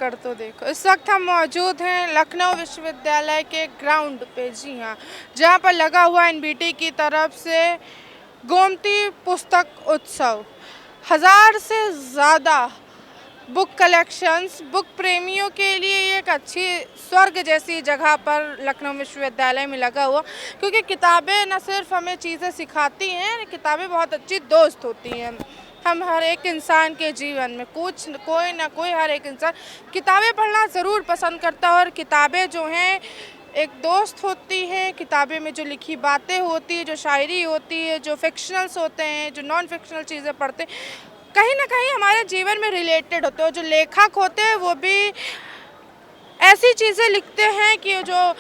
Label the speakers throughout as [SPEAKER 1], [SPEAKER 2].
[SPEAKER 1] कर तो देखो। इस वक्त हम मौजूद हैं लखनऊ विश्वविद्यालय के ग्राउंड पे, जी हाँ, जहाँ पर लगा हुआ एनबीटी की तरफ से गोमती पुस्तक उत्सव। 1000 से ज़्यादा बुक कलेक्शंस, बुक प्रेमियों के लिए एक अच्छी स्वर्ग जैसी जगह पर लखनऊ विश्वविद्यालय में लगा हुआ, क्योंकि किताबें न सिर्फ हमें चीज़ें सिखाती हैं, किताबें बहुत अच्छी दोस्त होती हैं। हम हर एक इंसान के जीवन में कोई ना कोई हर एक इंसान किताबें पढ़ना ज़रूर पसंद करता है, और किताबें जो हैं एक दोस्त होती हैं। किताबें में जो लिखी बातें होती है, जो शायरी होती है, जो फिक्शनल्स होते हैं, जो नॉन फिक्शनल चीज़ें पढ़ते हैं, कहीं ना कहीं हमारे जीवन में रिलेटेड होते हैं। जो लेखक होते हैं वो भी ऐसी चीज़ें लिखते हैं कि जो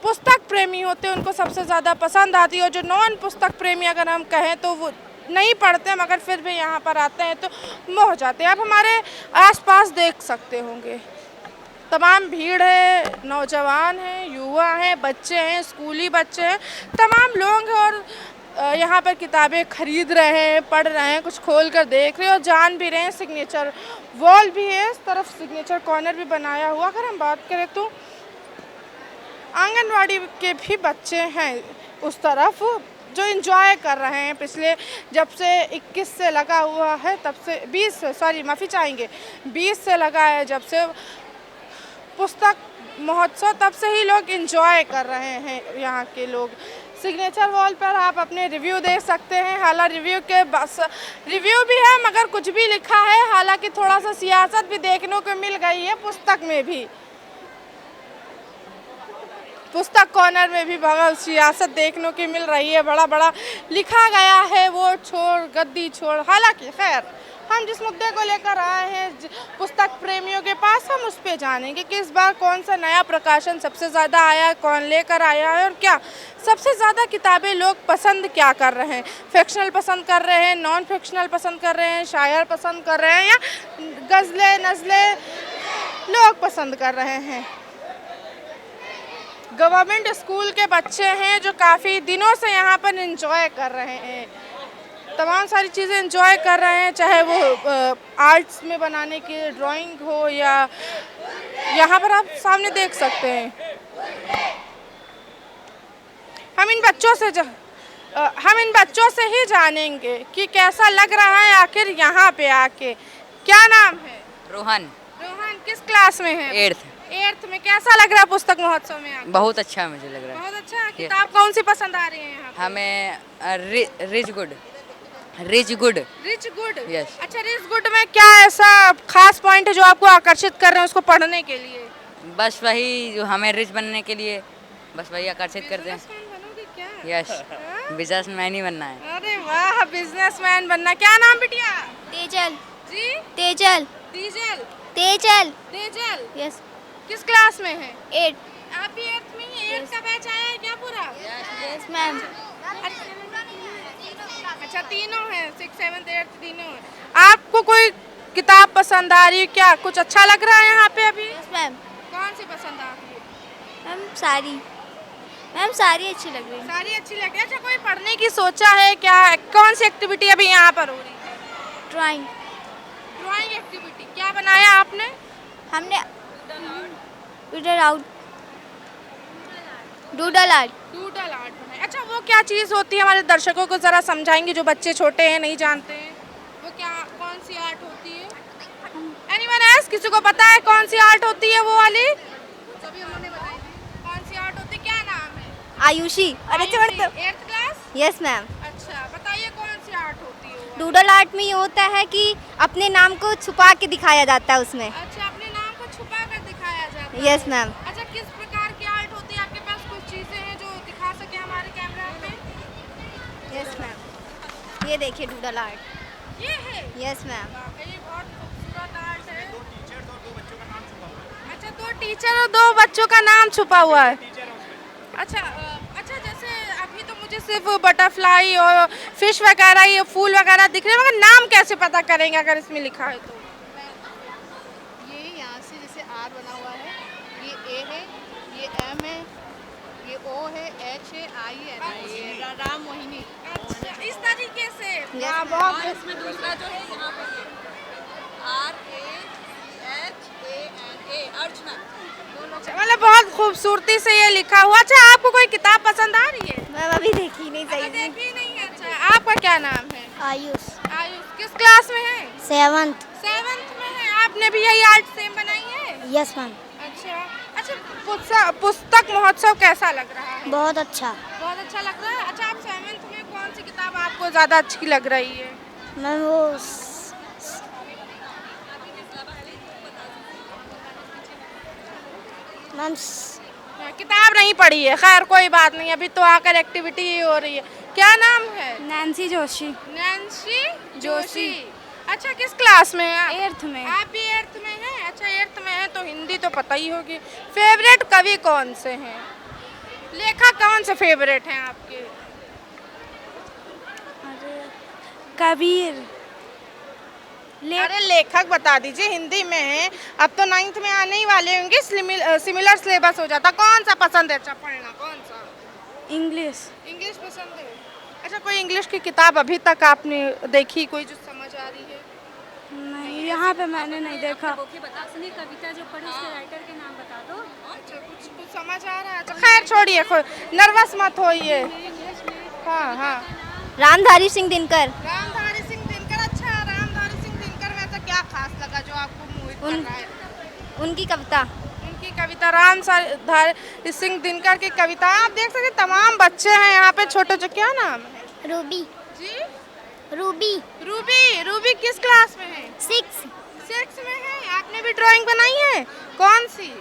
[SPEAKER 1] पुस्तक प्रेमी होते हैं उनको सबसे ज़्यादा पसंद आती है, और जो नॉन पुस्तक प्रेमी अगर हम कहें तो वो नहीं पढ़ते हैं, मगर फिर भी यहाँ पर आते हैं तो मोह जाते हैं। आप हमारे आसपास देख सकते होंगे, तमाम भीड़ है, नौजवान हैं, युवा हैं, बच्चे हैं, स्कूली बच्चे हैं, तमाम लोग हैं, और यहाँ पर किताबें खरीद रहे हैं, पढ़ रहे हैं, कुछ खोल कर देख रहे हैं और जान भी रहे हैं। सिग्नेचर वॉल भी है, इस तरफ सिग्नेचर कॉर्नर भी बनाया हुआ। अगर हम बात करें तो आंगनवाड़ी के भी बच्चे हैं उस तरफ जो एंजॉय कर रहे हैं। पिछले जब से 21 से लगा हुआ है, तब से 20 से लगा है जब से पुस्तक महोत्सव, तब से ही लोग एंजॉय कर रहे हैं यहाँ के लोग। सिग्नेचर वॉल पर आप अपने रिव्यू देख सकते हैं। हालांकि रिव्यू भी है मगर कुछ भी लिखा है, हालांकि थोड़ा सा सियासत भी देखने को मिल गई है पुस्तक में भी। पुस्तक कॉर्नर में भी बहुत सियासत देखने को मिल रही है, बड़ा बड़ा लिखा गया है, वोट छोड़ गद्दी छोड़। हालांकि खैर हम जिस मुद्दे को लेकर आए हैं पुस्तक प्रेमियों के पास, हम उस पे जानेंगे कि इस बार कौन सा नया प्रकाशन सबसे ज़्यादा आया, कौन लेकर आया है, और क्या सबसे ज़्यादा किताबें लोग पसंद क्या कर रहे हैं। फिक्शनल पसंद कर रहे हैं, नॉन फिक्शनल पसंद कर रहे हैं, शायर पसंद कर रहे हैं, या गज़लें नज़लें लोग पसंद कर रहे हैं। गवर्नमेंट स्कूल के बच्चे हैं जो काफ़ी दिनों से यहाँ पर एंजॉय कर रहे हैं, तमाम सारी चीज़ें एंजॉय कर रहे हैं, चाहे वो आर्ट्स में बनाने की ड्राइंग हो, या यहाँ पर आप सामने देख सकते हैं। हम इन बच्चों से ही जानेंगे कि कैसा लग रहा है आखिर यहाँ पे आके। क्या नाम है?
[SPEAKER 2] रोहन।
[SPEAKER 1] रोहन किस क्लास में है? 8th में। कैसा लग रहा है पुस्तक महोत्सव में आके?
[SPEAKER 2] बहुत अच्छा मुझे लग रहा है।
[SPEAKER 1] बहुत अच्छा। किताब कौन सी पसंद आ रही है यहाँ पे?
[SPEAKER 2] हमें रिच गुड। यस।
[SPEAKER 1] अच्छा, रिच गुड में क्या ऐसा खास पॉइंट है जो आपको आकर्षित कर रहे हैं उसको पढ़ने के लिए?
[SPEAKER 2] बस वही जो हमें रिच बनने के लिए बस वही आकर्षित करते हैं।
[SPEAKER 1] बनोगे क्या?
[SPEAKER 2] यस, बिजनेसमैन ही बनना है।
[SPEAKER 1] अरे वाह, बिजनेसमैन बनना। क्या नाम बिटिया?
[SPEAKER 3] तेजल।
[SPEAKER 1] जी?
[SPEAKER 3] तेजल।
[SPEAKER 1] तेजल।
[SPEAKER 3] तेजल।
[SPEAKER 1] तेजल।
[SPEAKER 3] यस।
[SPEAKER 1] किस क्लास में है?
[SPEAKER 3] 8।
[SPEAKER 1] आप भी 8th में ही? 8th का बैच आया है क्या पूरा?
[SPEAKER 3] Yes ma'am.
[SPEAKER 1] अच्छा, तीनों हैं, 6, 7, 8 तीनों हैं। आपको कोई किताब पसंद आ रही है क्या? कुछ अच्छा लग रहा है यहाँ पे अभी?
[SPEAKER 3] Yes ma'am.
[SPEAKER 1] कौन सी पसंद आ रही है?
[SPEAKER 3] मैम सारी अच्छी लग रही है।
[SPEAKER 1] सारी अच्छी लग रही है। अच्छा, कोई पढ़ने की सोचा है क्या? कौन सी एक्टिविटी अभी यहाँ पर हो रही है? Drawing activity. क्या बनाया आपने?
[SPEAKER 3] हमने डूडल आर्ट
[SPEAKER 1] बनाया। अच्छा, वो क्या चीज़ होती है, हमारे दर्शकों को ज़रा समझाएंगे जो बच्चे छोटे हैं, नहीं जानते हैं वो क्या, कौन सी आर्ट होती है? एनीवन एल्स, किसी को पता है कौन सी आर्ट होती है वो वाली? सभी उन्होंने बताई थी। कौन सी आर्ट होती है, क्या नाम है?
[SPEAKER 3] आयुषी। अरे
[SPEAKER 1] 8th क्लास।
[SPEAKER 3] Yes ma'am.
[SPEAKER 1] अच्छा, बताइए कौन सी आर्ट होती है वो?
[SPEAKER 3] डूडल आर्ट में ये होता है कि अपने नाम को छुपा के दिखाया जाता है उसमें।
[SPEAKER 1] अच्छा, अपने नाम को छुपा कर दिखाया जाता है।
[SPEAKER 3] Yes ma'am.
[SPEAKER 1] अच्छा, किस प्रकार की आर्ट होती है? आपके पास कुछ चीज़ें हैं जो दिखा सके हमारे कैमरा पे?
[SPEAKER 3] यस मैम, ये देखिए डूडल आर्ट।
[SPEAKER 1] ये है?
[SPEAKER 3] Yes ma'am.
[SPEAKER 1] वाकई बहुत खूबसूरत आर्ट है। 2 टीचर और 2 बच्चों का नाम छुपा हुआ है। अच्छा, 2 टीचर और 2 बच्चों का नाम छुपा हुआ है। अच्छा, जैसे अभी तो मुझे सिर्फ बटरफ्लाई और फिश वगैरह, ये फूल वगैरह दिख रहे हैं, मगर नाम कैसे पता करेंगे अगर इसमें लिखा है तो?
[SPEAKER 4] ये यहाँ से जैसे आर बना हुआ है, ये ए है, ये एम है, ये ओ है, एच है, आई है, ये राम मोहिनी।
[SPEAKER 1] अच्छा, इस तरीके से।
[SPEAKER 3] हाँ,
[SPEAKER 4] बहुत। इसमें दूसरा जो है यहाँ पे R A H A N
[SPEAKER 1] अच्छा, मतलब बहुत खूबसूरती से ये लिखा हुआ। अच्छा, आपको कोई किताब पसंद आ रही है?
[SPEAKER 3] मैम अभी देखी नहीं
[SPEAKER 1] अभी
[SPEAKER 3] सही से।
[SPEAKER 1] देखी नहीं है। अच्छा, आपका क्या नाम है?
[SPEAKER 3] आयुष
[SPEAKER 1] आयुष। किस क्लास में है?
[SPEAKER 3] 7th।
[SPEAKER 1] 7th में है। आपने भी यही आर्ट सेम बनाई है?
[SPEAKER 3] Yes ma'am.
[SPEAKER 1] अच्छा। अच्छा, पुस्तक महोत्सव कैसा लग रहा है?
[SPEAKER 3] बहुत अच्छा।
[SPEAKER 1] बहुत अच्छा लग रहा है। अच्छा, आप 7th में कौन सी किताब आपको ज़्यादा अच्छी लग रही है?
[SPEAKER 3] मैम वो मैम
[SPEAKER 1] किताब नहीं पढ़ी है। खैर कोई बात नहीं, अभी तो आकर एक्टिविटी ही हो रही है। क्या नाम है?
[SPEAKER 3] नैन्सी जोशी।
[SPEAKER 1] नैन्सी जोशी। अच्छा, किस क्लास में है आप?
[SPEAKER 3] 8th में।
[SPEAKER 1] आप भी 8th में हैं? अच्छा, 8th में है तो हिंदी तो पता ही होगी। फेवरेट कवि कौन से हैं? लेखक कौन से फेवरेट हैं आपके?
[SPEAKER 3] कबीर।
[SPEAKER 1] अरे लेखक बता दीजिए, हिंदी में है। अब तो 9th में आने ही वाले होंगे, सिमिलर सिलेबस हो जाता। कौन सा पसंद है अच्छा पढ़ना? कौन सा?
[SPEAKER 3] इंग्लिश।
[SPEAKER 1] इंग्लिश पसंद है। अच्छा, कोई इंग्लिश की किताब अभी तक आपने देखी कोई जो समझ आ रही है?
[SPEAKER 3] नहीं, यहाँ पे मैंने नहीं देखा।
[SPEAKER 5] कविता जो पढ़ी उसके राइटर के नाम बता दो।
[SPEAKER 1] अच्छा, कुछ समझ आ रहा है? अच्छा, खैर छोड़िए, नर्वस मत होइए। हाँ हाँ।
[SPEAKER 3] रामधारी सिंह दिनकर।
[SPEAKER 1] रामधारी सिंह दिनकर। अच्छा, रामधारी सिंह दिनकर में ऐसा क्या खास लगा जो आपको मोहित कर रहा है?
[SPEAKER 3] उनकी कविता।
[SPEAKER 1] उनकी कविता, रामधारी सिंह दिनकर की कविता। आप देख सकते तमाम बच्चे हैं यहाँ पे छोटे। जो क्या नाम है?
[SPEAKER 3] रूबी।
[SPEAKER 1] जी,
[SPEAKER 3] रूबी।
[SPEAKER 1] रूबी। रूबी किस क्लास में है? 6 में है। आपने भी ड्राइंग बनाई है? कौन सी?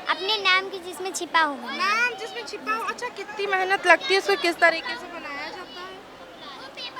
[SPEAKER 3] अपने नाम की जिसमें छिपा हुआ।
[SPEAKER 1] नाम जिसमें छिपा हो। अच्छा, कितनी मेहनत लगती है इसको किस तरीके से बनाया जाता है?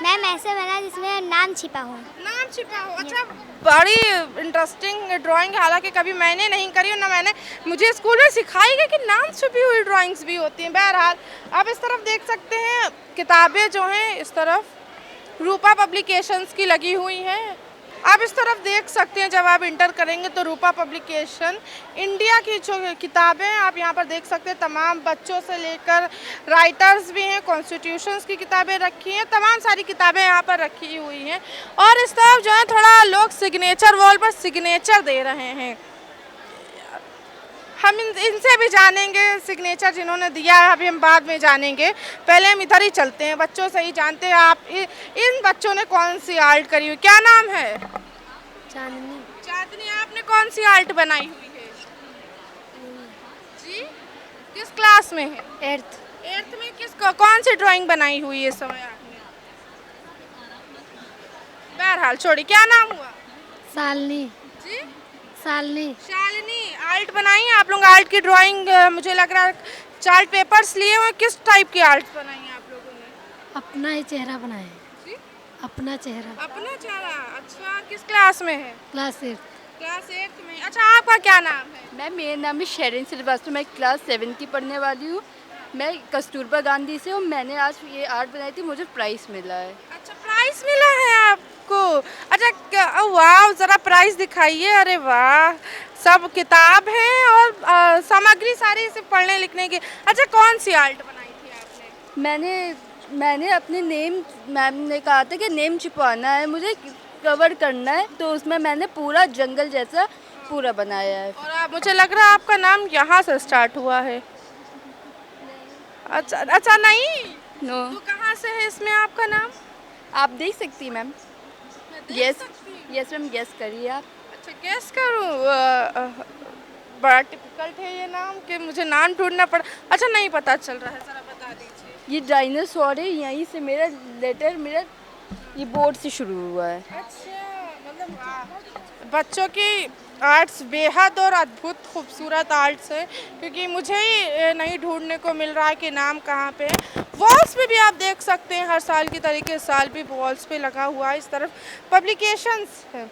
[SPEAKER 3] मैम ऐसे बना जिसमें नाम छिपा हो।
[SPEAKER 1] नाम छिपा हो। अच्छा, बड़ी इंटरेस्टिंग ड्राइंग। हालांकि कभी मैंने नहीं करी और ना मैंने, मुझे स्कूल में सिखाई गई कि नाम छुपी हुई ड्राइंग्स भी होती हैं। बहरहाल आप इस तरफ देख सकते हैं किताबें जो हैं, इस तरफ रूपा पब्लिकेशंस की लगी हुई हैं। आप इस तरफ देख सकते हैं, जब आप इंटर करेंगे तो रूपा पब्लिकेशन इंडिया की जो किताबें आप यहाँ पर देख सकते हैं। तमाम बच्चों से लेकर राइटर्स भी हैं, कॉन्स्टिट्यूशंस की किताबें रखी हैं, तमाम सारी किताबें यहाँ पर रखी हुई हैं। और इस तरफ जो है थोड़ा लोग सिग्नेचर वॉल पर सिग्नेचर दे रहे हैं। हम इनसे भी जानेंगे सिग्नेचर जिन्होंने दिया है, अभी हम बाद में जानेंगे। पहले हम इधर ही चलते हैं, बच्चों से ही जानते हैं आप इन बच्चों ने कौन सी आर्ट करी हुई। क्या नाम है?
[SPEAKER 3] चांदनी।
[SPEAKER 1] चांदनी। आपने कौन सी आर्ट बनाई हुई है? जी, किस क्लास में है? 8th में। कौन सी ड्राइंग बनाई हुई है इस समय आपने? बहरहाल छोड़ी। क्या नाम हुआ?
[SPEAKER 3] सालनी।
[SPEAKER 1] जी,
[SPEAKER 3] सालनी।
[SPEAKER 1] शालिनी। आर्ट बनाई है आप लोग? आर्ट की ड्राइंग मुझे लग रहा है चार्ट पेपर्स लिए हुए। किस टाइप की आर्ट बनाई है आप लोगों ने?
[SPEAKER 3] अपना ही चेहरा बनाए।
[SPEAKER 1] जी,
[SPEAKER 3] अपना चेहरा।
[SPEAKER 1] अपना चेहरा। अच्छा, किस क्लास में है?
[SPEAKER 3] क्लास 8।
[SPEAKER 1] क्लास 8th में। अच्छा, आपका क्या नाम है?
[SPEAKER 5] मैम मेरा नाम है शेरिन श्रीवास्तव। मैं क्लास 7 की पढ़ने वाली हूँ। मैं कस्तूरबा गांधी से हूँ। मैंने आज ये आर्ट बनाई थी, मुझे प्राइज़ मिला है।
[SPEAKER 1] अच्छा, प्राइस मिला है आपको? अच्छा, वाह, ज़रा प्राइस दिखाइए। अरे वाह, सब किताब है और सामग्री सारी सिर्फ पढ़ने लिखने की। अच्छा, कौन सी आर्ट बनाई थी आपने?
[SPEAKER 5] मैंने अपने नेम, मैम ने कहा था कि नेम छिपवाना है, मुझे कवर करना है, तो उसमें मैंने पूरा जंगल जैसा पूरा बनाया है।
[SPEAKER 1] और मुझे लग रहा है आपका नाम यहाँ से स्टार्ट हुआ है। अच्छा अच्छा, नहीं
[SPEAKER 5] नो,
[SPEAKER 1] तो कहाँ से है इसमें आपका नाम?
[SPEAKER 5] आप देख सकती हैं मैम। यस मैम, गेस करिए आप।
[SPEAKER 1] अच्छा, गेस करूँ? बड़ा टिपिकल्ट है ये नाम कि मुझे नाम ढूंढना पड़ा। अच्छा, नहीं पता चल रहा है, ज़रा बता दीजिए।
[SPEAKER 5] ये डायनासोर है, यहीं से मेरा लेटर मेरा ये बोर्ड से शुरू हुआ है।
[SPEAKER 1] अच्छा, मतलब वाह, बच्चों की आर्ट्स बेहद और अद्भुत खूबसूरत आर्ट्स है, क्योंकि मुझे ही नहीं ढूंढने को मिल रहा है कि नाम कहाँ पे है। वॉल्स पे भी आप देख सकते हैं, हर साल की तरीके इस साल भी वॉल्स पे लगा हुआ है। इस तरफ पब्लिकेशंस है।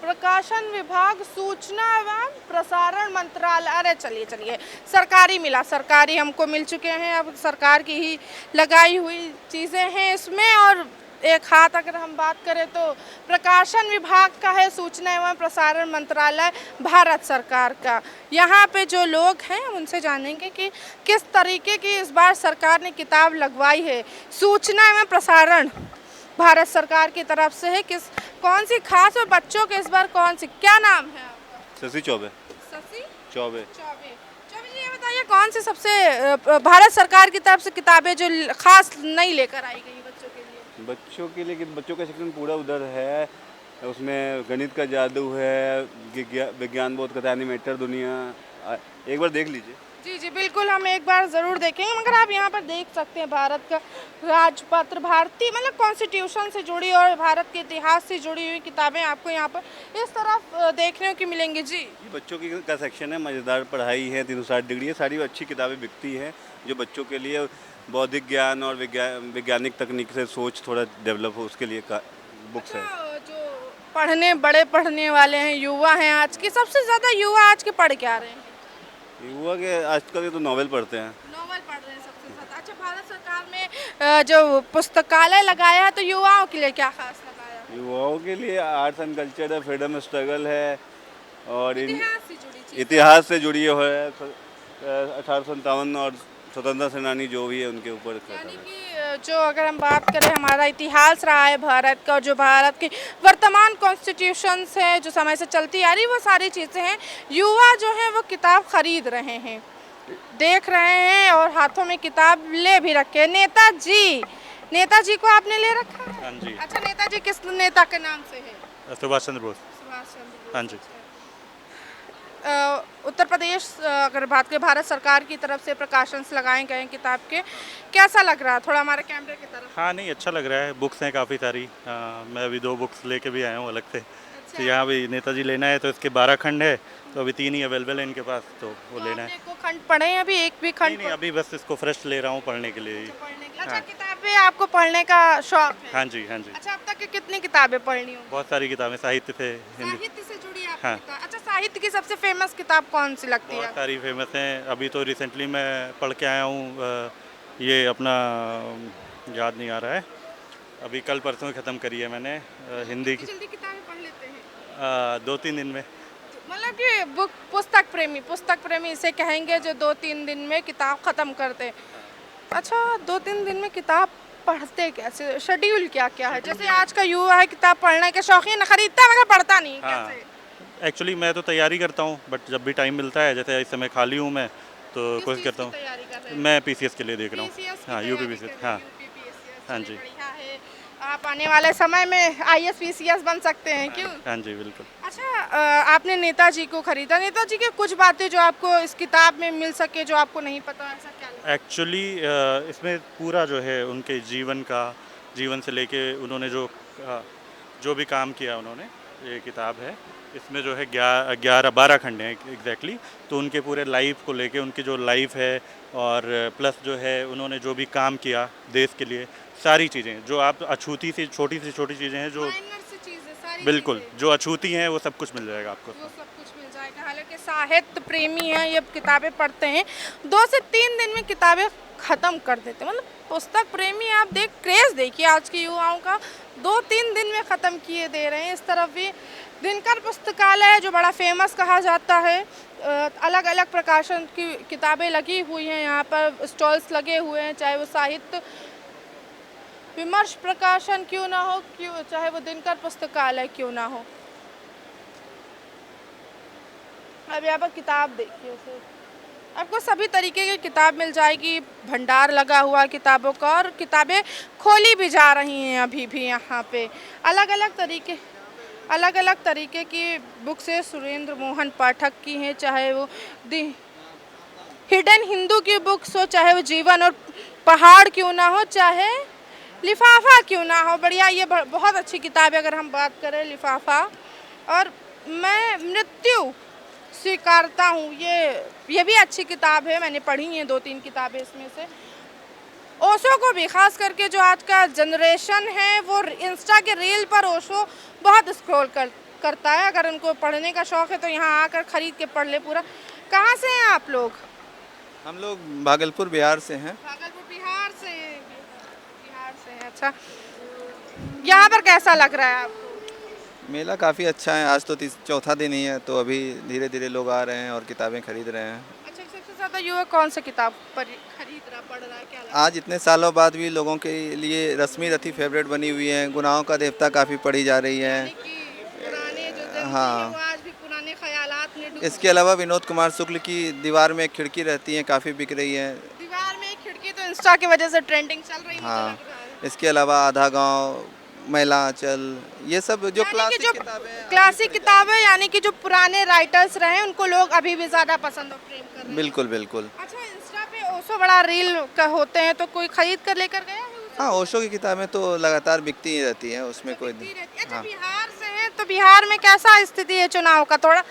[SPEAKER 1] प्रकाशन विभाग, सूचना एवं प्रसारण मंत्रालय। अरे चलिए, सरकारी मिला, सरकारी हमको मिल चुके हैं। अब सरकार की ही लगाई हुई चीज़ें हैं इसमें। और एक हाथ अगर हम बात करें तो प्रकाशन विभाग का है, सूचना एवं प्रसारण मंत्रालय भारत सरकार का। यहाँ पे जो लोग हैं हम उनसे जानेंगे कि किस तरीके की इस बार सरकार ने किताब लगवाई है। सूचना एवं प्रसारण भारत सरकार की तरफ से है, कौन सी खास और बच्चों के इस बार कौन सी? क्या नाम है आपका?
[SPEAKER 6] शशि चौबे।
[SPEAKER 1] शशि
[SPEAKER 6] चौबे।
[SPEAKER 1] चौबे चौबे जी, ये बताइए कौन सी सबसे भारत सरकार की तरफ से किताबें जो खास नई लेकर आई गई बच्चों के लिए?
[SPEAKER 6] बच्चों के लिए बच्चों का सेक्शन पूरा उधर है, उसमें गणित का जादू है, विज्ञान बोध कथा, एनिमेटर दुनिया, एक बार देख लीजिए।
[SPEAKER 1] जी जी बिल्कुल, हम एक बार ज़रूर देखेंगे। मगर आप यहाँ पर देख सकते हैं भारत का राजपत्र, भारतीय मतलब कॉन्स्टिट्यूशन से जुड़ी और भारत के इतिहास से जुड़ी हुई किताबें आपको यहाँ पर इस तरफ देखने को मिलेंगी। जी,
[SPEAKER 6] ये बच्चों की का सेक्शन है, मज़ेदार पढ़ाई है, 360 डिग्री है, सारी अच्छी किताबें बिकती हैं जो बच्चों के लिए बौद्धिक ज्ञान और वैज्ञानिक तकनीक से सोच थोड़ा डेवलप हो उसके लिए बुक्स है।
[SPEAKER 1] जो बड़े पढ़ने वाले हैं, युवा हैं, आज के सबसे ज़्यादा युवा आज के पढ़ क्या रहे हैं?
[SPEAKER 6] युवा के आजकल तो नॉवेल पढ़ते हैं।
[SPEAKER 1] नॉवेल पढ़ रहे हैं सबसे ज़्यादा। अच्छा, भारत सरकार ने जो पुस्तकालय लगाया है तो युवाओं के लिए क्या खास लगाया?
[SPEAKER 6] युवाओं के लिए आर्ट्स एंड कल्चर है, फ्रीडम स्ट्रगल है और
[SPEAKER 1] इतिहास
[SPEAKER 6] से जुड़ी है 1857 और स्वतंत्रता सेनानी जो भी है उनके ऊपर
[SPEAKER 1] यानी कि जो अगर हम बात करें हमारा इतिहास रहा है भारत का, जो भारत की वर्तमान कॉन्स्टिट्यूशन है जो समय से चलती आ रही, वो सारी चीज़ें हैं। युवा जो है वो किताब खरीद रहे हैं, देख रहे हैं और हाथों में किताब ले भी रखे हैं। नेताजी को आपने ले रखा है?
[SPEAKER 7] हाँ जी।
[SPEAKER 1] अच्छा, नेताजी किस नेता के नाम से है?
[SPEAKER 7] सुभाष चंद्र बोस।
[SPEAKER 1] सुभाष चंद्र बोस।
[SPEAKER 7] हाँ जी।
[SPEAKER 1] उत्तर प्रदेश अगर बात करें, भारत सरकार की तरफ से प्रकाशन लगाए गए हैं किताब के, कैसा लग रहा है? थोड़ा हमारे कैमरे की तरफ।
[SPEAKER 7] हाँ नहीं, अच्छा लग रहा है। बुक्स हैं काफ़ी सारी। मैं अभी 2 बुक्स लेके भी आया हूँ अलग से। तो यहाँ भी नेताजी लेना है तो इसके 12 खंड है, तो अभी 3 ही अवेलेबल है इनके पास, तो वो लेना है।
[SPEAKER 1] को खंड पढ़े हैं अभी? एक भी खंड
[SPEAKER 7] नहीं, अभी बस इसको फ्रेश ले रहा हूँ पढ़ने के लिए।
[SPEAKER 1] अच्छा, किताबें आपको पढ़ने का शौक है?
[SPEAKER 7] हाँ जी, हाँ जी।
[SPEAKER 1] अच्छा, अब तक की कितनी किताबें पढ़नी हो?
[SPEAKER 7] बहुत सारी किताबें साहित्य से, हिंदी।
[SPEAKER 1] साहित्य से जुड़ी आपकी
[SPEAKER 7] हाँ।
[SPEAKER 1] किताब। अच्छा, साहित्य की सबसे फेमस किताब कौन सी लगती है?
[SPEAKER 7] बहुत सारी फेमस हैं। अभी तो रिसेंटली मैं पढ़ के आया हूँ, ये अपना याद नहीं आ रहा है, अभी कल परसों ही ख़त्म करी है मैंने, हिंदी की।
[SPEAKER 1] जल्दी किताबें पढ़ लेते हैं
[SPEAKER 7] 2-3 दिन में।
[SPEAKER 1] मतलब कि पुस्तक प्रेमी इसे कहेंगे जो 2-3 दिन में किताब ख़त्म करते। अच्छा, 2-3 दिन में किताब पढ़ते कैसे? शेड्यूल क्या क्या है? जैसे आज का युवा है किताब पढ़ने के शौकीन, खरीदता मगर पढ़ता नहीं,
[SPEAKER 7] हाँ,
[SPEAKER 1] कैसे?
[SPEAKER 7] एक्चुअली मैं तो तैयारी करता हूँ, बट जब भी टाइम मिलता है, जैसे इस समय खाली हूँ मैं, तो कोशिश करता हूँ। मैं PCS के लिए देख रहा हूँ। हाँ, UP PCS। हाँ हाँ जी।
[SPEAKER 1] बढ़िया है। आप आने वाले समय में IAS PCS बन सकते हैं, क्यों?
[SPEAKER 7] हाँ जी, बिल्कुल।
[SPEAKER 1] अच्छा, आपने नेताजी को खरीदा, नेताजी की कुछ बातें जो आपको इस किताब में मिल सके जो आपको नहीं पता, ऐसा क्या लगता?
[SPEAKER 7] एक्चुअली इसमें पूरा जो है उनके जीवन से लेके उन्होंने जो भी काम किया उन्होंने, ये किताब है। इसमें जो है 12 खंड हैं एग्जैक्टली, तो उनके पूरे लाइफ को लेके, उनकी जो लाइफ है और प्लस जो है उन्होंने जो भी काम किया देश के लिए, सारी चीज़ें जो आप छोटी से छोटी चीज़ें हैं जो बिल्कुल जो अछूती हैं, वो सब कुछ मिल जाएगा आपको।
[SPEAKER 1] वो सब कुछ मिल जाएगा। हालांकि साहित्य प्रेमी हैं, ये किताबें पढ़ते हैं, 2 से 3 दिन में किताबें ख़त्म कर देते हैं। मतलब पुस्तक प्रेमी आप क्रेज़ देखिए आज के युवाओं का, 2-3 दिन में ख़त्म किए दे रहे हैं। इस तरफ भी दिनकर पुस्तकालय है जो बड़ा फेमस कहा जाता है, अलग अलग प्रकाशन की किताबें लगी हुई हैं, यहाँ पर स्टॉल्स लगे हुए हैं, चाहे वो साहित्य विमर्श प्रकाशन क्यों ना हो, चाहे वो दिनकर पुस्तकालय क्यों ना हो। अब यहाँ पर किताब देखिए, आपको सभी तरीके की किताब मिल जाएगी, भंडार लगा हुआ किताबों का, और किताबें खोली भी जा रही हैं अभी भी यहाँ पे। अलग अलग तरीके की बुक्स है, सुरेंद्र मोहन पाठक की हैं, चाहे वो दी हिडन हिंदू की बुक्स हो, चाहे वो जीवन और पहाड़ क्यों ना हो, चाहे लिफाफा क्यों ना हो। बढ़िया, ये बहुत अच्छी किताब है अगर हम बात करें लिफाफा। और मैं मृत्यु स्वीकारता हूँ, ये भी अच्छी किताब है, मैंने पढ़ी हैं 2-3 किताबें इसमें से। ओशो को भी, खास करके जो आज का जनरेशन है वो इंस्टा के रील पर ओशो बहुत स्क्रॉल करता है। अगर उनको पढ़ने का शौक़ है तो यहाँ आकर ख़रीद के पढ़ ले पूरा। कहाँ से हैं आप लोग?
[SPEAKER 8] हम लोग भागलपुर बिहार से हैं।
[SPEAKER 1] भागलपुर बिहार से हैं। अच्छा, यहाँ पर कैसा लग रहा है आपको?
[SPEAKER 8] मेला काफ़ी अच्छा है। आज तो 4था दिन ही है, तो अभी धीरे धीरे लोग आ रहे हैं और किताबें खरीद रहे हैं।
[SPEAKER 1] अच्छा, सबसे ज़्यादा युवा कौन सा किताब खरीद रहा, पढ़ रहा है, क्या लगता है?
[SPEAKER 8] आज इतने सालों बाद भी लोगों के लिए रश्मि रथी फेवरेट बनी हुई है। गुनाहों का देवता काफ़ी पढ़ी जा रही है।
[SPEAKER 1] पुराने जो
[SPEAKER 8] हाँ,
[SPEAKER 1] वो आज भी पुराने ख्यालात
[SPEAKER 8] इसके अलावा विनोद कुमार शुक्ल की दीवार में एक खिड़की रहती है, काफ़ी बिक रही है।
[SPEAKER 1] दीवार में एक खिड़की तो इंस्टा की वजह से ट्रेंडिंग चल रही है, मुझे
[SPEAKER 8] हाँ,
[SPEAKER 1] लग रहा है।
[SPEAKER 8] इसके अलावा आधा गांव, महिला आंचल, ये सब जो
[SPEAKER 1] यानी कि
[SPEAKER 8] क्लासिक
[SPEAKER 1] जो
[SPEAKER 8] किताबें
[SPEAKER 1] क्लासिक किताबें, यानी कि जो पुराने राइटर्स रहे हैं उनको लोग अभी भी ज्यादा पसंद और प्रेम कर रहे हैं।
[SPEAKER 8] बिल्कुल बिल्कुल।
[SPEAKER 1] अच्छा, इंस्टा पे ओसो बड़ा रील का होते हैं, तो कोई खरीद कर लेकर गया है उसे?
[SPEAKER 8] हाँ, ओशो की किताबें तो लगातार बिकती ही रहती हैं, उसमें कोई
[SPEAKER 1] बिकती रहती है। अच्छा,
[SPEAKER 8] हाँ।
[SPEAKER 1] बिहार से हैं तो बिहार में कैसा स्थिति है चुनाव का? थोड़ा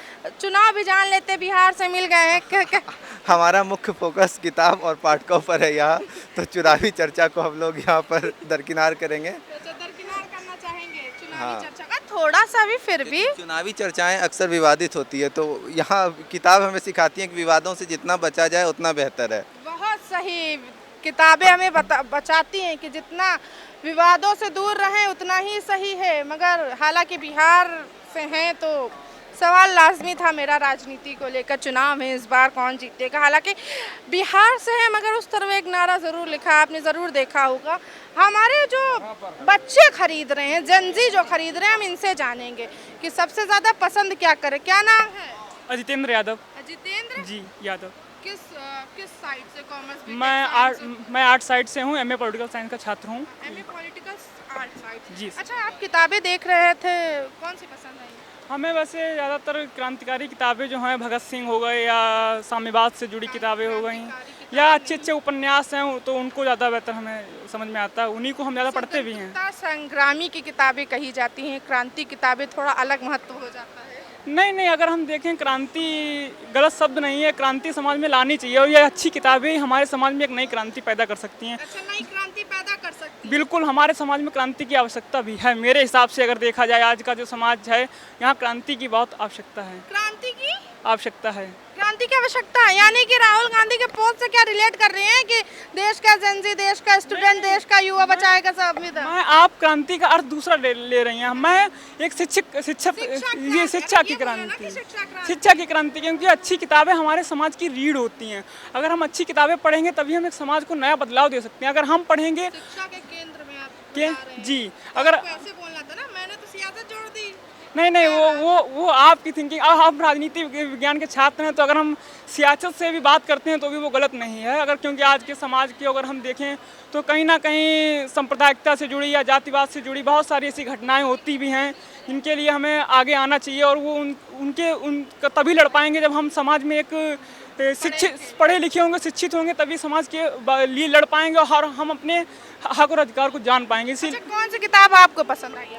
[SPEAKER 1] चुनाव भी जान लेते, बिहार से मिल गए हैं
[SPEAKER 8] हमारा मुख्य फोकस किताब और पाठकों पर है यहाँ, तो चुनावी चर्चा को हम लोग यहाँ पर दरकिनार करेंगे।
[SPEAKER 1] दरकिनार करना चाहेंगे चुनावी
[SPEAKER 8] हाँ।
[SPEAKER 1] चर्चा का थोड़ा सा भी, फिर भी
[SPEAKER 8] चुनावी चर्चाएं अक्सर विवादित होती है, तो यहाँ किताब हमें सिखाती है कि विवादों से जितना बचा जाए उतना बेहतर है।
[SPEAKER 1] बहुत सही। किताबें हमें बचाती हैं कि जितना विवादों से दूर रहें उतना ही सही है। मगर हालांकि बिहार से हैं तो सवाल लाजमी था मेरा राजनीति को लेकर, चुनाव में इस बार कौन जीतेगा। हालांकि बिहार से है मगर उस तरफ एक नारा ज़रूर लिखा है, आपने ज़रूर देखा होगा। हमारे जो बच्चे खरीद रहे हैं, जनजी जो खरीद रहे हैं, हम इनसे जानेंगे कि सबसे ज़्यादा पसंद क्या करें। क्या नाम है?
[SPEAKER 9] अजितेंद्र यादव
[SPEAKER 1] अजितेंद्र
[SPEAKER 9] जी यादव।
[SPEAKER 1] किस साइड से? कॉमर्स?
[SPEAKER 9] मैं आर्ट साइड से हूँ, एमए पॉलिटिकल साइंस का छात्र हूँ।
[SPEAKER 1] एमए पॉलिटिकल आर्ट साइड
[SPEAKER 9] जी।
[SPEAKER 1] अच्छा, आप किताबें देख रहे थे, कौन सी पसंद आई?
[SPEAKER 9] हमें वैसे ज़्यादातर क्रांतिकारी किताबें जो हैं, भगत सिंह हो गए या साम्यवाद से जुड़ी किताबें हो गई, या अच्छे अच्छे उपन्यास हैं तो उनको ज़्यादा बेहतर हमें समझ में आता है, उन्हीं को हम ज़्यादा पढ़ते भी हैं।
[SPEAKER 1] संग्रामी की किताबें कही जाती हैं, क्रांति किताबें थोड़ा अलग महत्व हो जाता है।
[SPEAKER 9] नहीं, अगर हम देखें, क्रांति गलत शब्द नहीं है, क्रांति समाज में लानी चाहिए और ये अच्छी किताबें हमारे समाज में एक नई क्रांति पैदा कर सकती हैं।
[SPEAKER 1] अच्छा, नई क्रांति पैदा कर सकती है।
[SPEAKER 9] बिल्कुल, हमारे समाज में क्रांति की आवश्यकता भी है। मेरे हिसाब से अगर देखा जाए, आज का जो समाज है, यहाँ क्रांति की बहुत आवश्यकता है।
[SPEAKER 1] क्रांति की
[SPEAKER 9] आवश्यकता है।
[SPEAKER 1] क्रांति की आवश्यकता है, यानी कि राहुल गांधी के पोस्ट से क्या रिलेट कर रहे हैं कि देश का जनजी, देश का स्टूडेंट, देश का युवा बचाएगा संविधान?
[SPEAKER 9] मैं आप क्रांति का अर्थ दूसरा ले रही हैं। मैं एक शिक्षक ये शिक्षा की क्रांति, शिक्षा की क्रांति, क्योंकि अच्छी किताबें हमारे समाज की रीढ़ होती हैं। अगर हम अच्छी किताबें पढ़ेंगे तभी हम एक समाज को नया बदलाव दे सकते हैं। अगर हम पढ़ेंगे
[SPEAKER 1] शिक्षा के केंद्र में आप
[SPEAKER 9] के
[SPEAKER 1] बता रहे हैं।
[SPEAKER 9] जी, अगर
[SPEAKER 1] ऐसे बोलना था ना, मैंने तो सियासत जोड़ दी।
[SPEAKER 9] नहीं, वो आपकी थिंकिंग। आप राजनीति विज्ञान के छात्र हैं, तो अगर हम सियासत से भी बात करते हैं तो भी वो गलत नहीं है। अगर क्योंकि आज के समाज की अगर हम देखें तो कहीं ना कहीं सांप्रदायिकता से जुड़ी या जातिवाद से जुड़ी बहुत सारी ऐसी घटनाएं होती भी हैं, जिनके लिए हमें आगे आना चाहिए। और वो उनका तभी लड़ पाएंगे जब हम समाज में एक शिक्षित, पढ़े लिखे होंगे, शिक्षित होंगे, तभी समाज के लिए लड़ पाएंगे और हम अपने हक और अधिकार को जान पाएंगे। इसी
[SPEAKER 1] कौन सी किताब आपको पसंद आई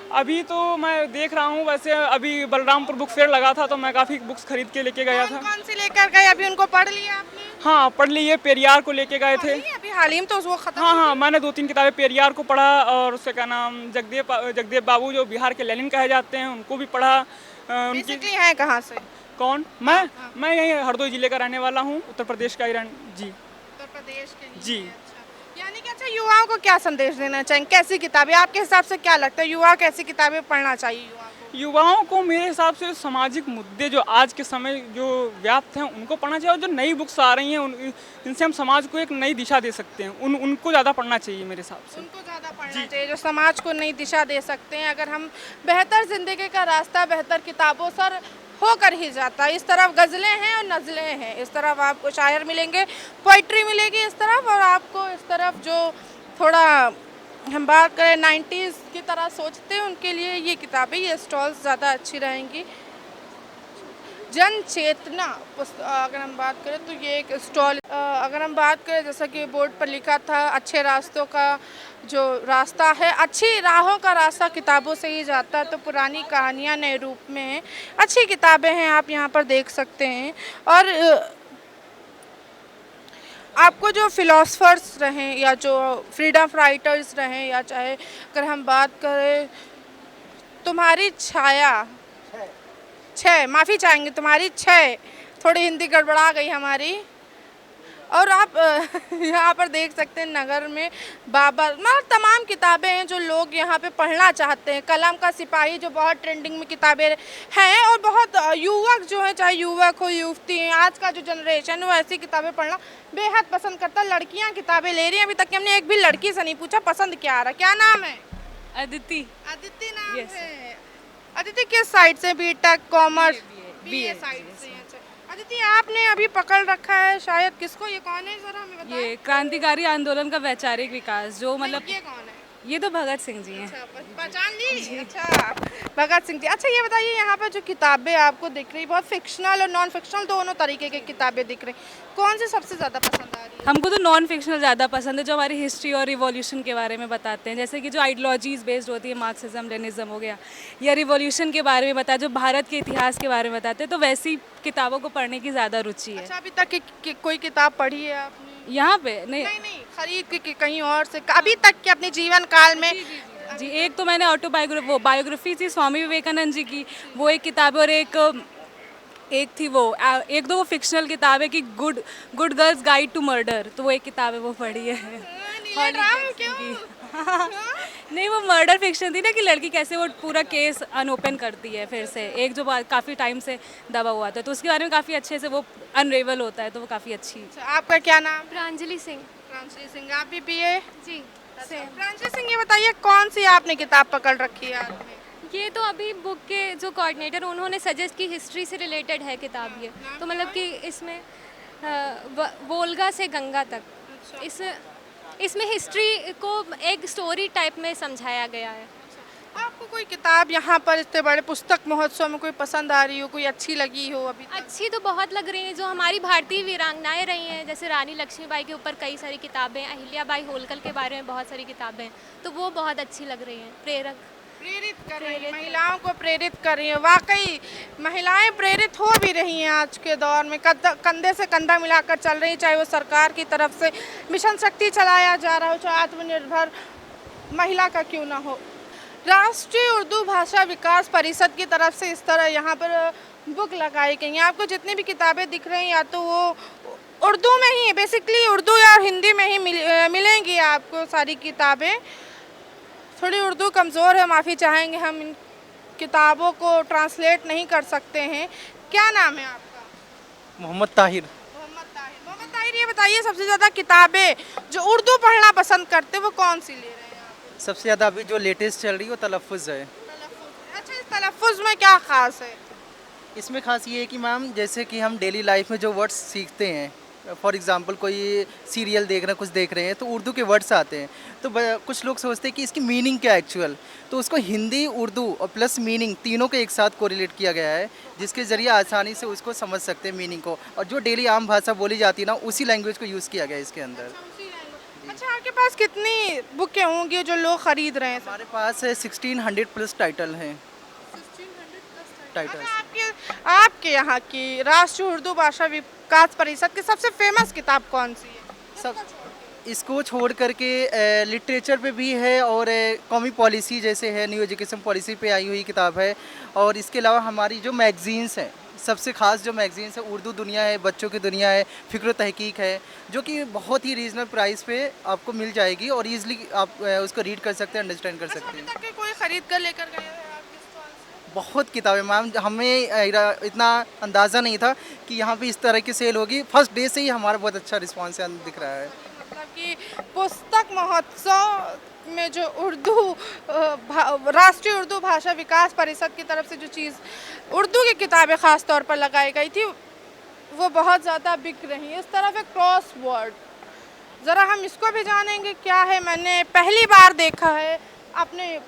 [SPEAKER 9] अभी तो मैं देख रहा हूँ, वैसे अभी बलरामपुर बुक फेयर लगा था तो मैं काफ़ी बुक्स खरीद के लेके गया था।
[SPEAKER 1] कौन सी लेकर गए? अभी उनको पढ़ लिया आपने?
[SPEAKER 9] हाँ, पढ़ ली है। पेरियार को लेके गए थे
[SPEAKER 1] अभी हाल ही में, तो वो खत्म।
[SPEAKER 9] हाँ, मैंने 2-3 किताबें पेरियार को पढ़ा, और उससे क्या नाम, जगदेव बाबू जो बिहार के लेनिन कहे जाते हैं, उनको भी पढ़ा।
[SPEAKER 1] उनकी है कहाँ से?
[SPEAKER 9] कौन? मैं यही हरदोई जिले का रहने वाला हूँ, उत्तर प्रदेश का ही जी।
[SPEAKER 1] उत्तर प्रदेश के
[SPEAKER 9] जी।
[SPEAKER 1] यानी कि अच्छा, युवाओं को क्या संदेश देना चाहेंगे? कैसी किताबें आपके हिसाब से क्या लगता है, युवा कैसी किताबें पढ़ना चाहिए?
[SPEAKER 9] युवाओं को मेरे हिसाब से सामाजिक मुद्दे जो आज के समय जो व्याप्त हैं उनको पढ़ना चाहिए, और जो नई बुक्स आ रही हैं इनसे हम समाज को एक नई दिशा दे सकते हैं। उनको ज़्यादा पढ़ना चाहिए मेरे हिसाब से।
[SPEAKER 1] उनको ज़्यादा पढ़ना चाहिए जो समाज को नई दिशा दे सकते हैं। अगर हम बेहतर ज़िंदगी का रास्ता बेहतर किताबों से होकर ही जाता है। इस तरफ गज़लें हैं और नज़लें हैं, इस तरफ आपको शायर मिलेंगे, पोइट्री मिलेगी इस तरफ, और आपको इस तरफ जो थोड़ा हम बात करें 90s की तरह सोचते हैं उनके लिए ये किताबें, ये स्टॉल्स ज़्यादा अच्छी रहेंगी। जन चेतना अगर हम बात करें तो ये एक स्टॉल, अगर हम बात करें जैसा कि बोर्ड पर लिखा था, अच्छे रास्तों का जो रास्ता है, अच्छी राहों का रास्ता किताबों से ही जाता है, तो पुरानी कहानियाँ नए रूप में हैं, अच्छी किताबें हैं, आप यहाँ पर देख सकते हैं। और आपको जो फिलोसफर्स रहें या जो फ्रीडम फाइटर्स रहें, या चाहे अगर हम बात करें तुम्हारी छाया, माफ़ी चाहेंगे, तुम्हारी थोड़ी हिंदी गड़बड़ा गई हमारी। और आप यहाँ पर देख सकते हैं नगर में बाबर, मतलब तमाम किताबें हैं जो लोग यहाँ पे पढ़ना चाहते हैं। कलम का सिपाही जो बहुत ट्रेंडिंग में किताबें हैं, और बहुत युवक जो है, चाहे युवक हो युवती हैं, आज का जो जनरेशन है वो ऐसी किताबें पढ़ना बेहद पसंद करता है। लड़कियाँ किताबें ले रही हैं, अभी तक हमने एक भी लड़की से नहीं पूछा पसंद क्या आ रहा। क्या नाम है?
[SPEAKER 10] अदिति।
[SPEAKER 1] अदिति नाम है। अदिति किस साइड से? BTech, commerce? बीए साइड से। अच्छा अदिति, आपने अभी पकड़ रखा है शायद, किसको, ये कौन है जरा हमें बताएं।
[SPEAKER 10] ये क्रांतिकारी आंदोलन का वैचारिक विकास, जो मतलब
[SPEAKER 1] ये कौन है?
[SPEAKER 10] ये तो भगत सिंह जी हैं।
[SPEAKER 1] अच्छा पहचान ली। अच्छा भगत सिंह जी। अच्छा ये बताइए, यहाँ पर जो किताबें आपको दिख रही, बहुत फिक्शनल और नॉन फिक्शनल दोनों तरीके की किताबें दिख रही, कौन सी सबसे ज़्यादा पसंद आ रही है?
[SPEAKER 10] हमको तो नॉन फिक्शनल ज़्यादा पसंद है, जो हमारी हिस्ट्री और रिवॉल्यूशन के बारे में बताते हैं, जैसे कि जो आइडियोलॉजीज बेस्ड होती है, मार्क्सिज्म लेनिज्म हो गया, या रिवॉल्यूशन के बारे में बताया, जो भारत के इतिहास के बारे में बताते हैं, तो वैसी किताबों को पढ़ने की ज़्यादा रुचि है।
[SPEAKER 1] अच्छा अभी तक कोई किताब पढ़ी है आपने?
[SPEAKER 10] यहाँ पे नहीं
[SPEAKER 1] नहीं खरीद के कहीं और से, अभी तक के अपने जीवन काल में?
[SPEAKER 10] जी, एक तो मैंने बायोग्राफी थी स्वामी विवेकानंद जी की, वो एक किताब है, और एक थी वो एक दो वो फिक्शनल किताब है कि good girls guide to murder, तो वो एक किताब है, वो पढ़ी है। नहीं, वो मर्डर फिक्शन थी ना, कि लड़की कैसे वो पूरा केस अनओपन करती है फिर से, एक जो काफ़ी टाइम से दबा हुआ था, तो उसके बारे में काफ़ी अच्छे से वो अनरेवल होता है, तो वो काफ़ी अच्छी।
[SPEAKER 1] आपका क्या नाम?
[SPEAKER 3] प्रांजलि सिंह।
[SPEAKER 1] प्रांजलि सिंह। आप भी बीए?
[SPEAKER 3] जी।
[SPEAKER 1] प्रांजलि सिंह, ये बताइए कौन सी आपने किताब पकड़ रखी है हाथ में?
[SPEAKER 3] ये तो अभी बुक के जो कोऑर्डिनेटर उन्होंने सजेस्ट की, हिस्ट्री से रिलेटेड है किताब ये, तो मतलब कि इसमें वोल्गा से गंगा तक, इसमें हिस्ट्री को एक स्टोरी टाइप में समझाया गया है।
[SPEAKER 1] आपको कोई किताब यहाँ पर इतने बड़े पुस्तक महोत्सव में कोई पसंद आ रही हो, कोई अच्छी लगी हो अभी तक?
[SPEAKER 3] अच्छी तो बहुत लग रही हैं, जो हमारी भारतीय वीरांगनाएं रही हैं, जैसे रानी लक्ष्मीबाई के ऊपर कई सारी किताबें, अहिल्याबाई होलकर के बारे में बहुत सारी किताबें, तो वो बहुत अच्छी लग रही हैं,
[SPEAKER 1] प्रेरित कर रही है, महिलाओं को प्रेरित कर रही है। वाकई महिलाएं प्रेरित हो भी रही हैं आज के दौर में, कंधे से कंधा मिलाकर चल रही, चाहे वो सरकार की तरफ से मिशन शक्ति चलाया जा रहा हो, चाहे आत्मनिर्भर महिला का क्यों ना हो। राष्ट्रीय उर्दू भाषा विकास परिषद की तरफ से इस तरह यहाँ पर बुक लगाई गई हैं। आपको जितनी भी किताबें दिख रही हैं, या तो वो उर्दू में ही, बेसिकली उर्दू या हिंदी में ही मिलेंगी आपको सारी किताबें। थोड़ी उर्दू कमज़ोर है, माफ़ी चाहेंगे, हम इन किताबों को ट्रांसलेट नहीं कर सकते हैं। क्या नाम है आपका?
[SPEAKER 8] मोहम्मद ताहिर।
[SPEAKER 1] मोहम्मद ताहिर, ये बताइए सबसे ज़्यादा किताबें जो उर्दू पढ़ना पसंद करते वो कौन सी ले रहे हैं आप?
[SPEAKER 8] सबसे ज़्यादा अभी जो लेटेस्ट चल रही है वो तलफ़ुज़ है।
[SPEAKER 1] अच्छा, इस तलफ़ुज़ में क्या ख़ास है?
[SPEAKER 8] इसमें खास ये है कि मैम, जैसे कि हम डेली लाइफ में जो वर्ड्स सीखते हैं, फॉर एग्जांपल कोई सीरियल देख रहे हैं, कुछ देख रहे हैं, तो उर्दू के वर्ड्स आते हैं, तो कुछ लोग सोचते हैं कि इसकी मीनिंग क्या है एक्चुअल, तो उसको हिंदी, उर्दू और प्लस मीनिंग तीनों को एक साथ कोरिलेट किया गया है, जिसके ज़रिए आसानी से उसको समझ सकते हैं मीनिंग को, और जो डेली आम भाषा बोली जाती है ना, उसी लैंग्वेज को यूज़ किया गया है इसके अंदर।
[SPEAKER 1] अच्छा, आपके पास कितनी बुकें होंगी जो लोग ख़रीद रहे हैं?
[SPEAKER 8] हमारे पास 1600 प्लस टाइटल हैं।
[SPEAKER 1] आपके यहाँ की राष्ट्रीय उर्दू भाषा विकास परिषद की सबसे फेमस किताब कौन सी है?
[SPEAKER 8] सब इसको छोड़ करके लिटरेचर पे भी है, और कौमी पॉलिसी जैसे है, न्यू एजुकेशन पॉलिसी पे आई हुई किताब है, और इसके अलावा हमारी जो मैगजीन्स हैं, सबसे ख़ास जो मैगजीन्स है, उर्दू दुनिया है, बच्चों की दुनिया है, फ़िक्र तहकीक है, जो कि बहुत ही रीजनल प्राइस पे आपको मिल जाएगी, और ईज़िली आप उसको रीड कर सकते हैं, अंडरस्टैंड कर सकते हैं।
[SPEAKER 1] कोई ख़रीद कर लेकर गए हैं?
[SPEAKER 8] बहुत किताबें मैम, हमें इतना अंदाज़ा नहीं था कि यहाँ पे इस तरह की सेल होगी। फर्स्ट डे से ही हमारा बहुत अच्छा रिस्पॉन्स दिख रहा है।
[SPEAKER 1] मतलब कि पुस्तक महोत्सव में जो राष्ट्रीय उर्दू भाषा विकास परिषद की तरफ से जो चीज़ उर्दू की किताबें ख़ास तौर पर लगाई गई थी, वो बहुत ज़्यादा बिक रही है। इस तरफ एक क्रॉस वर्ड, ज़रा हम इसको भी जानेंगे क्या है। मैंने पहली बार देखा है, आपने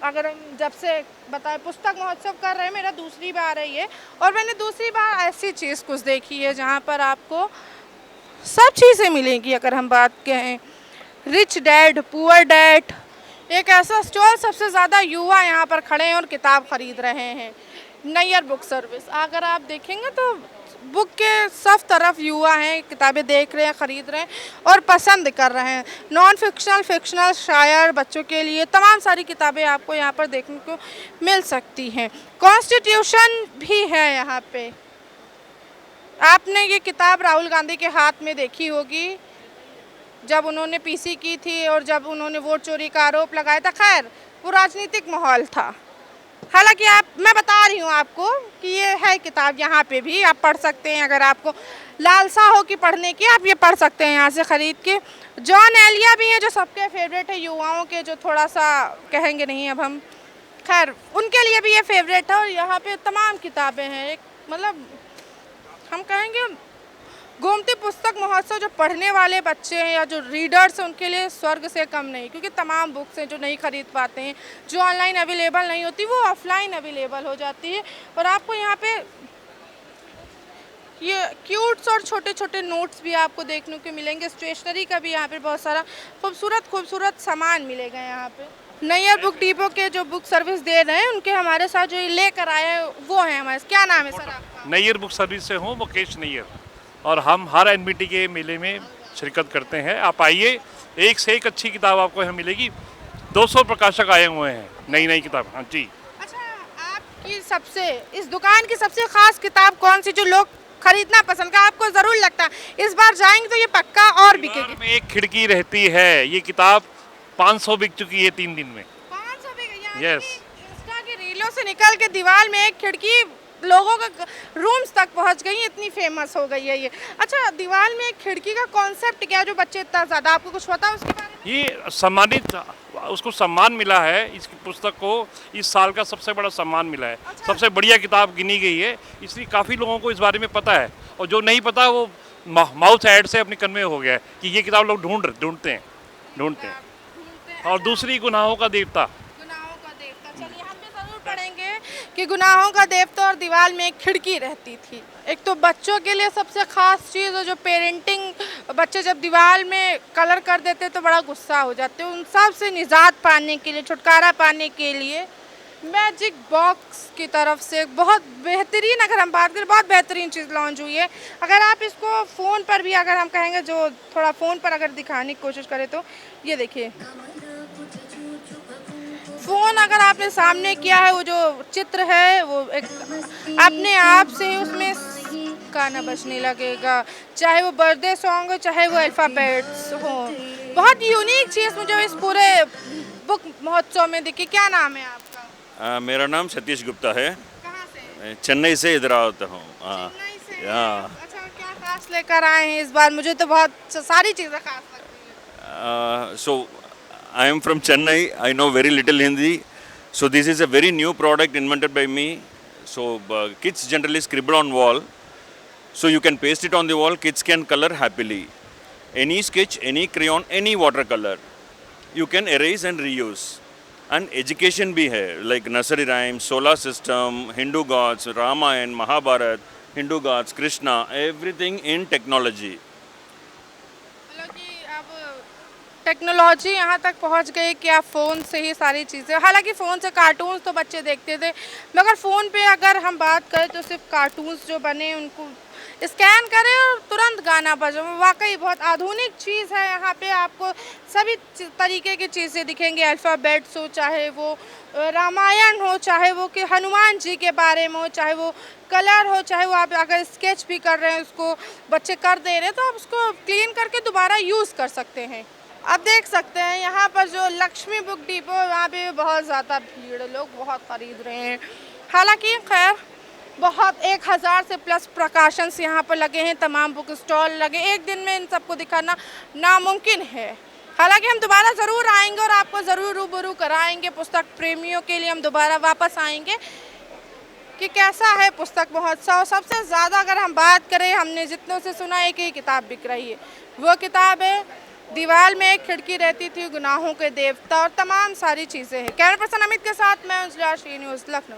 [SPEAKER 1] अगर हम जब से बताए पुस्तक महोत्सव कर रहे हैं, मेरा दूसरी बार है ये, और मैंने दूसरी बार ऐसी चीज़ कुछ देखी है जहाँ पर आपको सब चीज़ें मिलेंगी। अगर हम बात करें रिच डैड पुअर डैड, एक ऐसा स्टॉल, सबसे ज़्यादा युवा यहाँ पर खड़े हैं और किताब ख़रीद रहे हैं। नैयर बुक सर्विस, अगर आप देखेंगे तो बुक के सब तरफ युवा हैं, किताबें देख रहे हैं, ख़रीद रहे हैं और पसंद कर रहे हैं। नॉन फिक्शनल, फिक्शनल, शायर, बच्चों के लिए तमाम सारी किताबें आपको यहाँ पर देखने को मिल सकती हैं। कॉन्स्टिट्यूशन भी है यहाँ पे। आपने ये किताब राहुल गांधी के हाथ में देखी होगी, जब उन्होंने पीसी की थी और जब उन्होंने वोट चोरी का आरोप लगाया था। खैर, वो राजनीतिक माहौल था। हालांकि मैं बता रही हूँ आपको कि ये है किताब, यहाँ पे भी आप पढ़ सकते हैं। अगर आपको लालसा हो कि पढ़ने की, आप ये पढ़ सकते हैं यहाँ से ख़रीद के। जॉन एलिया भी हैं जो सबके फेवरेट है युवाओं के, जो थोड़ा सा कहेंगे नहीं अब हम, खैर उनके लिए भी ये फेवरेट है। और यहाँ पे तमाम किताबें हैं। एक मतलब हम कहेंगे गोमती पुस्तक महोत्सव जो पढ़ने वाले बच्चे हैं या जो रीडर्स हैं उनके लिए स्वर्ग से कम नहीं, क्योंकि तमाम बुक्स हैं जो नहीं खरीद पाते हैं, जो ऑनलाइन अवेलेबल नहीं होती वो ऑफलाइन अवेलेबल हो जाती है। और आपको यहाँ पे ये क्यूट्स और छोटे छोटे नोट्स भी आपको देखने को मिलेंगे। स्टेशनरी का भी यहाँ पे बहुत सारा खूबसूरत सामान मिलेगा यहाँ पे। नैयर बुक डिपो के जो बुक सर्विस दे रहे हैं उनके हमारे साथ जो ये लेकर आए हैं वो है हमारे, क्या नाम है सर आपका?
[SPEAKER 11] नैयर बुक सर्विस से हूँ, मुकेश नैयर, और हम हर एनबीटी के मेले में शिरकत करते हैं। आप आइए, एक से एक अच्छी किताब आपको यहाँ मिलेगी। 200 प्रकाशक आए हुए हैं, नई नई किताब। हाँ जी।
[SPEAKER 1] अच्छा, आपकी सबसे इस दुकान की सबसे खास किताब कौन सी जो लोग खरीदना पसंद का आपको जरूर लगता है इस बार जाएंगे तो ये पक्का और बिकेगी?
[SPEAKER 11] में एक खिड़की रहती है, ये किताब 500 बिक चुकी है 3 दिन में।
[SPEAKER 1] 500 बिक?
[SPEAKER 11] यस।
[SPEAKER 1] इंस्टा की रीलों से निकल के दीवार में एक खिड़की लोगों का रूम्स तक पहुंच गई, इतनी फेमस हो गई है ये। अच्छा, दीवार में एक खिड़की का कॉन्सेप्ट क्या जो बच्चे इतना ज़्यादा, आपको कुछ पता है उसके बारे में?
[SPEAKER 11] ये सम्मानित, उसको सम्मान मिला है, इस पुस्तक को इस साल का सबसे बड़ा सम्मान मिला है।
[SPEAKER 1] अच्छा।
[SPEAKER 11] सबसे बढ़िया किताब गिनी गई है, इसलिए काफ़ी लोगों को इस बारे में पता है, और जो नहीं पता वो माउथ ऐड से अपने कन्वे हो गया है कि ये किताब लोग ढूंढते हैं। और दूसरी गुनाहों का देवता।
[SPEAKER 1] गुनाहों का देवता, चलिए हम भी जरूर पढ़ेंगे कि गुनाहों का देवता और दीवार में एक खिड़की रहती थी। एक तो बच्चों के लिए सबसे खास चीज़ है जो पेरेंटिंग, बच्चे जब दीवार में कलर कर देते तो बड़ा गुस्सा हो जाते हैं, उन सब से निजात पाने के लिए, छुटकारा पाने के लिए मैजिक बॉक्स की तरफ से बहुत बेहतरीन, अगर हम बात करें बहुत बेहतरीन चीज़ लॉन्च हुई है। अगर आप इसको फ़ोन पर भी, अगर हम कहेंगे जो थोड़ा फ़ोन पर अगर दिखाने की कोशिश करें तो ये देखिए, फ़ोन अगर आपने सामने किया है वो जो चित्र है वो एक अपने आप से ही उसमें गाना बजने लगेगा, चाहे वो बर्थडे सॉन्ग हो चाहे वो अल्फ़ाबेट्स हो। बहुत यूनिक चीज़ मुझे इस पूरे बुक महोत्सव में दिखी। क्या नाम है आपका?
[SPEAKER 12] मेरा नाम सतीश गुप्ता है।
[SPEAKER 1] कहाँ से?
[SPEAKER 12] चेन्नई से इधर आता हूँ।
[SPEAKER 1] चेन्नई से?
[SPEAKER 12] हाँ।
[SPEAKER 1] अच्छा, क्या खास लेकर आए हैं इस बार? मुझे तो बहुत सारी चीज़ें खास लगती हैं।
[SPEAKER 12] So I am from Chennai. I know very little Hindi. So this is a very new product invented by me. So kids generally scribble on wall. So you can paste it on the wall. Kids can color happily. Any sketch, any crayon, any watercolor. You can erase and reuse. And education भी है, like nursery rhymes, solar system, Hindu gods, Ramayana, Mahabharat, Hindu gods, Krishna, everything in technology.
[SPEAKER 1] Technology यहाँ तक पहुँच गई कि आप phone से ही सारी चीज़ें, हालांकि फ़ोन से कार्टून्स तो बच्चे देखते थे, मगर फ़ोन पे अगर हम बात करें तो सिर्फ कार्टून्स जो बने उनको स्कैन करें और तुरंत गाना बजे। वाकई बहुत आधुनिक चीज़ है। यहाँ पे आपको सभी तरीके की चीज़ें दिखेंगी, अल्फ़ाबेट्स हो, चाहे वो रामायण हो, चाहे वो कि हनुमान जी के बारे में हो, चाहे वो कलर हो, चाहे वो आप अगर स्केच भी कर रहे हैं उसको बच्चे कर दे रहे हैं तो आप उसको क्लीन करके दोबारा यूज़ कर सकते हैं। आप देख सकते हैं यहाँ पर जो लक्ष्मी बुक डिपो, वहाँ पे बहुत ज़्यादा भीड़ है, लोग बहुत ख़रीद रहे हैं। हालांकि खैर बहुत 1000 से प्लस प्रकाशंस यहाँ पर लगे हैं, तमाम बुक स्टॉल लगे, एक दिन में इन सबको दिखाना नामुमकिन है। हालांकि हम दोबारा ज़रूर आएंगे और आपको ज़रूर रूबरू कराएंगे। पुस्तक प्रेमियों के लिए हम दोबारा वापस आएंगे कि कैसा है पुस्तक महोत्सव। सबसे ज़्यादा अगर हम बात करें, हमने जितनों से सुना एक ही किताब बिक रही है, वो किताब है दीवार में एक खिड़की रहती थी, गुनाहों के देवता, और तमाम सारी चीज़ें हैं। कैमरा पर्सन अमित के साथ मैं उजला, न्यूज़ लखनऊ।